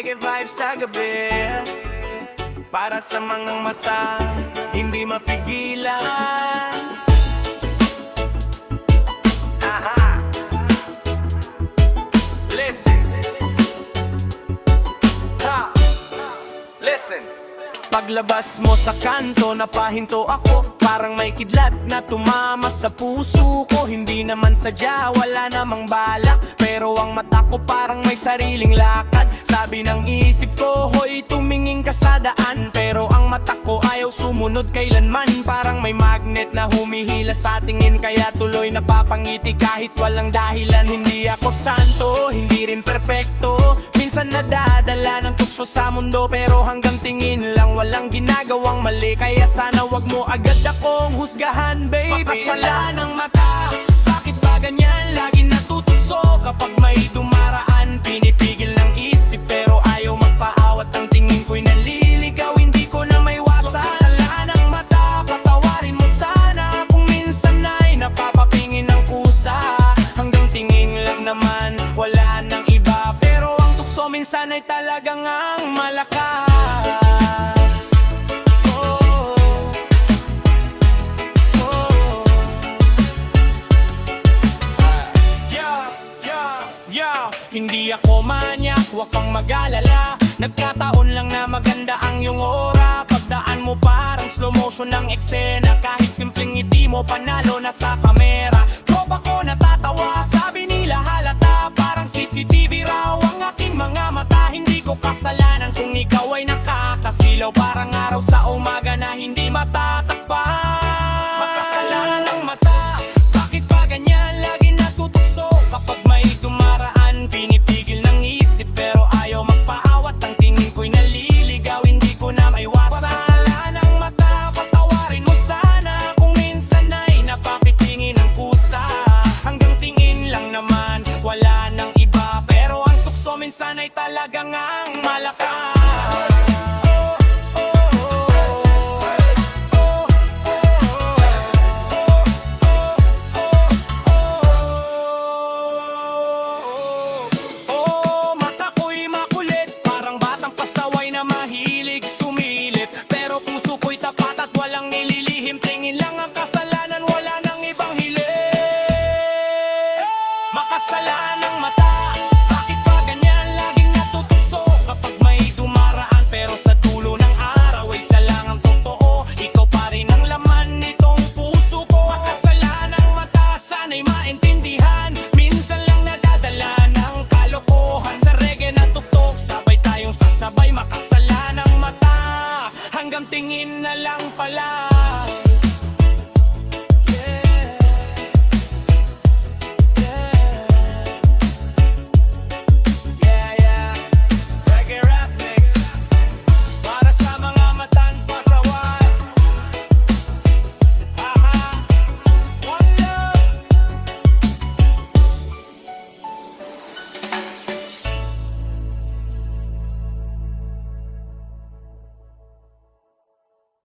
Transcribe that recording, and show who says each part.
Speaker 1: reggae vibe sa gabi. Para sa mga mata, hindi mapigilan. Aha. Listen. Ha. Listen. Paglabas mo sa kanto, napahinto ako. Parang may kidlat na tumama sa puso ko. Hindi naman sadya, wala namang balak, pero ang mata ko parang may sariling lakad. Sabi ng isip ko, hoy tumingin ka sa daan, pero ang mata ko ayaw sumunod kailanman. Parang may magnet na humihila sa tingin, kaya tuloy napapangiti kahit walang dahilan. Hindi ako santo, hindi rin perpekto. Minsan nadadala ng tukso sa mundo, pero hanggang tingin lang, walang ginagawang mali. Kaya sana wag mo agad akong husgahan, baby. Makasala ng mata, bakit ba ganyan? Lagi natutugso kapag may dumaraan. Pinipigil ng isip pero ayaw magpaawat. Ang tingin ko'y naliligaw, hindi ko na maiwasan. Makasala ng mata, patawarin mo sana kung minsan ay napapapingin ng kusa. Hanggang tingin lang naman, wala nang iba, pero ang tukso minsan ay talagang ang malakas. Hindi ako manyak, huwag kang mag-alala. Nagkataon lang na maganda ang iyong aura. Pagdaan mo parang slow motion ng eksena. Kahit simpleng ngiti mo, panalo na sa kamera. Tropa ko natatawa, sabi nila halata. Parang CCTV raw ang aking mga mata. Hindi ko kasalanan kung ikaw ay nakakasilaw. Parang araw sa umaga na hindi matatakpan. Makasalanan ng mata, bakit ba ganyan? Lagi natutukso kapag may dumaraan. Pinipigil ng isip pero ayaw magpaawat. Ang tingin ko'y naliligaw, hindi ko na maiwasan. Makasalanan ng mata, patawarin mo sana kung minsan ay napapitingin ng kusa. Hanggang tingin lang naman, wala nang iba, pero ang tukso minsan ay talagang ang malakas. Makasalanan ng mata, bakit ba ganyan? Laging natutukso kapag may dumaraan, pero sa dulo ng araw ay isa lang ang totoo. Ikaw pa rin ang laman nitong puso ko. Makasalanan ng mata, sana'y maintindihan. Minsan lang nadadala ng kalokohan. Sa reggae na tuktok, sabay tayong sasabay. Makasalanan ng mata, hanggang tingin na lang pala.